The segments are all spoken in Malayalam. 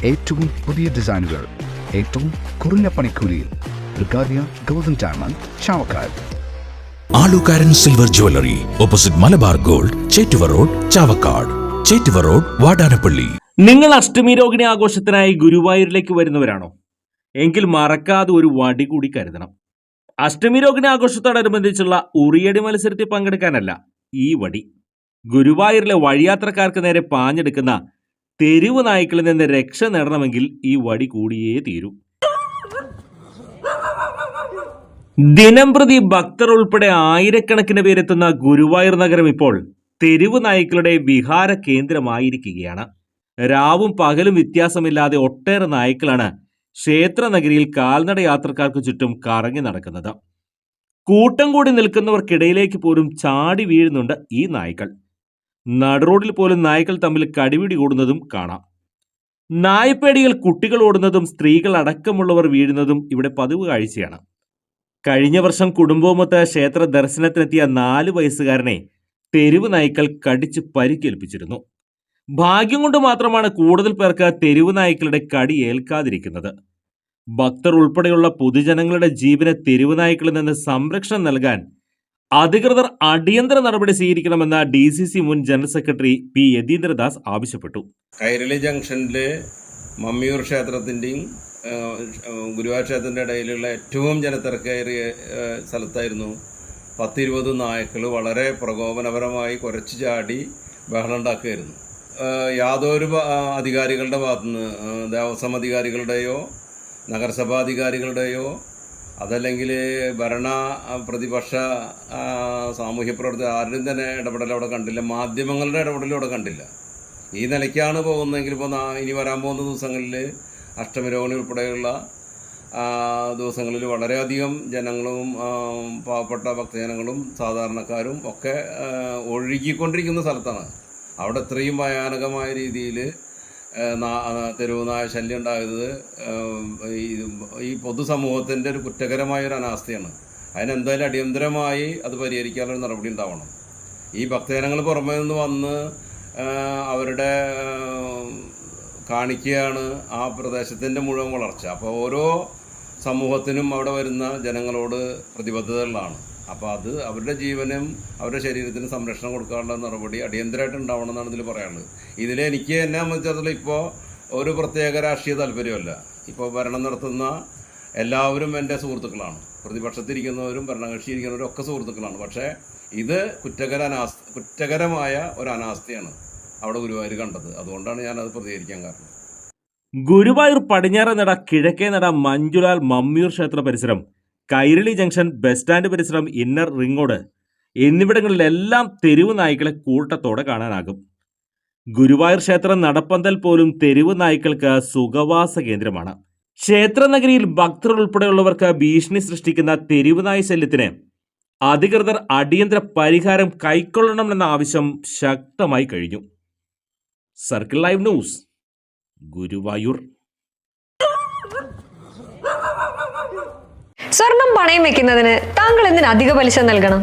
ഏറ്റവും പുതിയ ഡിസൈനുകൾ ഏറ്റവും കുറഞ്ഞ പണിക്കൂലിയിൽ ബ്രിഗാദിയ ഗോൾഡൻ ഡയമണ്ട് ചാവക്കാട്. ആലുകാരൻ silver jewellery opposite Malabar gold, Chettuva road, Chavakkad. Chettuva road, Vadanappally. നിങ്ങൾ അഷ്ടമി രോഹിണി ആഘോഷത്തിനായി ഗുരുവായൂരിലേക്ക് വരുന്നവരാണോ? എങ്കിൽ മറക്കാതെ ഒരു വടി കൂടി കരുതണം. അഷ്ടമി രോഹിണി ആഘോഷത്തോടനുബന്ധിച്ചുള്ള ഉറിയടി മത്സരത്തിൽ പങ്കെടുക്കാനല്ല ഈ വടി. ഗുരുവായൂരിലെ വഴിയാത്രക്കാർക്ക് നേരെ പാഞ്ഞെടുക്കുന്ന തെരുവ് നായ്ക്കളിൽ നിന്ന് രക്ഷ നേടണമെങ്കിൽ ഈ വടി കൂടിയേ തീരൂ. ദിനംപ്രതി ഭക്തർ ഉൾപ്പെടെ ആയിരക്കണക്കിന് പേരെത്തുന്ന ഗുരുവായൂർ നഗരം ഇപ്പോൾ തെരുവ് നായ്ക്കളുടെ വിഹാര കേന്ദ്രമായിരിക്കുകയാണ്. രാവും പകലും വ്യത്യാസമില്ലാതെ ഒട്ടേറെ നായ്ക്കളാണ് ക്ഷേത്ര നഗരിയിൽ കാൽനട യാത്രക്കാർക്ക് ചുറ്റും കറങ്ങി നടക്കുന്നത്. കൂട്ടം കൂടി നിൽക്കുന്നവർക്കിടയിലേക്ക് പോലും ചാടി വീഴുന്നുണ്ട് ഈ നായ്ക്കൾ. നടുറോഡിൽ പോലും നായ്ക്കൾ തമ്മിൽ കടിപിടി കൂടുന്നതും കാണാം. നായ്പ്പേടികൾ കുട്ടികൾ ഓടുന്നതും സ്ത്രീകൾ അടക്കമുള്ളവർ വീഴുന്നതും ഇവിടെ പതിവ് കാഴ്ചയാണ്. കഴിഞ്ഞ വർഷം കുടുംബവുമൊത്ത് ക്ഷേത്ര ദർശനത്തിനെത്തിയ 4 വയസ്സുകാരനെ തെരുവ് നായ്ക്കൾ കടിച്ച് പരിക്കേൽപ്പിച്ചിരുന്നു. ഭാഗ്യം കൊണ്ട് മാത്രമാണ് കൂടുതൽ പേർക്ക് തെരുവ് നായ്ക്കളുടെ കടി ഏൽക്കാതിരിക്കുന്നത്. ഭക്തർ ഉൾപ്പെടെയുള്ള പൊതുജനങ്ങളുടെ ജീവന് തെരുവ് നായ്ക്കളിൽ നിന്ന് സംരക്ഷണം നൽകാൻ അധികൃതർ അടിയന്തര നടപടി സ്വീകരിക്കണമെന്ന DCC മുൻ ജനറൽ സെക്രട്ടറി പി യതീന്ദ്രദാസ് ആവശ്യപ്പെട്ടു. കൈരളി ജംഗ്ഷനിലെ മമ്മിയൂർ ക്ഷേത്രത്തിൻ്റെയും ഗുരുവായൂർ ക്ഷേത്രത്തിൻ്റെ ഇടയിലുള്ള ഏറ്റവും ജനത്തിരക്കേറിയ സ്ഥലത്തായിരുന്നു 10-20 നായ്ക്കൾ വളരെ പ്രകോപനപരമായി കുരച്ചു ചാടി ബഹളം ഉണ്ടാക്കുകയായിരുന്നു. യാതൊരു അധികാരികളുടെ ഭാഗത്തുനിന്ന്, ദേവസ്വം അധികാരികളുടെയോ നഗരസഭാധികാരികളുടെയോ അതല്ലെങ്കിൽ ഭരണ പ്രതിപക്ഷ സാമൂഹ്യ പ്രവർത്തകർ ആരുടെയും തന്നെ ഇടപെടൽ അവിടെ കണ്ടില്ല. മാധ്യമങ്ങളുടെ ഇടപെടലും അവിടെ കണ്ടില്ല. ഈ നിലയ്ക്കാണ് പോകുന്നതെങ്കിൽ ഇപ്പോൾ ഇനി വരാൻ പോകുന്ന ദിവസങ്ങളിൽ അഷ്ടമി രോഹിണി ഉൾപ്പെടെയുള്ള ദിവസങ്ങളിൽ വളരെയധികം ജനങ്ങളും പാവപ്പെട്ട ഭക്തജനങ്ങളും സാധാരണക്കാരും ഒക്കെ ഒഴുകിക്കൊണ്ടിരിക്കുന്ന സ്ഥലത്താണ്. അവിടെ ഇത്രയും ഭയാനകമായ രീതിയിൽ തെരുവ് നായ ശല്യം ഉണ്ടായത് ഈ പൊതുസമൂഹത്തിൻ്റെ ഒരു കുറ്റകരമായൊരു അനാസ്ഥയാണ്. അതിനെന്തായാലും അടിയന്തരമായി അത് പരിഹരിക്കാനൊരു നടപടി ഉണ്ടാവണം. ഈ ഭക്തജനങ്ങൾ പുറമേ നിന്ന് വന്ന് അവരുടെ കാണിക്കുകയാണ് ആ പ്രദേശത്തിൻ്റെ മുഴുവൻ വളർച്ച. അപ്പോൾ ഓരോ സമൂഹത്തിനും അവിടെ വരുന്ന ജനങ്ങളോട് പ്രതിബദ്ധതകളാണ്. അപ്പോൾ അത് അവരുടെ ജീവനും അവരുടെ ശരീരത്തിന് സംരക്ഷണം കൊടുക്കാനുള്ള നടപടി അടിയന്തരമായിട്ട് ഉണ്ടാവണം എന്നാണ് ഇതിൽ പറയാനുള്ളത്. ഇതിൽ എനിക്ക് എന്നെ സംബന്ധിച്ചിടത്തോളം ഇപ്പോൾ ഒരു പ്രത്യേക രാഷ്ട്രീയ താല്പര്യമല്ല. ഇപ്പോൾ ഭരണം നടത്തുന്ന എല്ലാവരും എൻ്റെ സുഹൃത്തുക്കളാണ്. പ്രതിപക്ഷത്തിരിക്കുന്നവരും ഭരണകക്ഷി ഇരിക്കുന്നവരും ഒക്കെ സുഹൃത്തുക്കളാണ്. പക്ഷേ ഇത് കുറ്റകരമായ ഒരു അനാസ്ഥയാണ് അവിടെ ഗുരുവായൂർ കണ്ടത്. അതുകൊണ്ടാണ് ഞാനത് പ്രതികരിക്കാൻ കാരണം. ഗുരുവായൂർ പടിഞ്ഞാറേ നട, കിഴക്കേ നട, മഞ്ജുലാൽ, മമ്മിയൂർ ക്ഷേത്ര പരിസരം, കൈരളി ജംഗ്ഷൻ, ബസ് സ്റ്റാൻഡ് പരിസരം, ഇന്നർ റിംഗ് റോഡ് എന്നിവിടങ്ങളിലെല്ലാം തെരുവ് നായ്ക്കളെ കൂട്ടത്തോടെ കാണാനാകും. ഗുരുവായൂർ ക്ഷേത്ര നടപ്പന്തൽ പോലും തെരുവ് നായ്ക്കൾക്ക് സുഖവാസ കേന്ദ്രമാണ്. ക്ഷേത്ര നഗരിയിൽ ഭക്തർ ഉൾപ്പെടെയുള്ളവർക്ക് ഭീഷണി സൃഷ്ടിക്കുന്ന തെരുവ് നായ ശല്യത്തിന് അധികൃതർ അടിയന്തര പരിഹാരം കൈക്കൊള്ളണമെന്ന ആവശ്യം ശക്തമായി കഴിഞ്ഞു. Circle live news, Guruvayur. സ്വർണം പണയം വെക്കുന്നതിന് താങ്കൾ എന്തിന് അധിക പലിശ നൽകണം?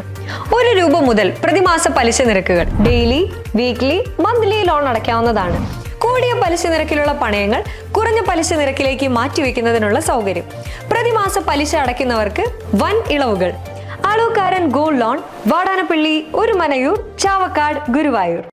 1 രൂപ മുതൽ പ്രതിമാസ പലിശ നിരക്കുകൾ ഡെയിലി, വീക്ക്ലി, മന്ത്ലി ലോൺ അടയ്ക്കാവുന്നതാണ്. കൂടിയ പലിശ നിരക്കിലുള്ള പണയങ്ങൾ കുറഞ്ഞ പലിശ നിരക്കിലേക്ക് മാറ്റിവെക്കുന്നതിനുള്ള സൗകര്യം. പ്രതിമാസ പലിശ അടയ്ക്കുന്നവർക്ക് വൻ ഇളവുകൾ. ആലുകാരൻ ഗോൾഡ് ലോൺ, വാടാനപ്പള്ളി, ഒരുമനയൂർ, ചാവക്കാട്, ഗുരുവായൂർ.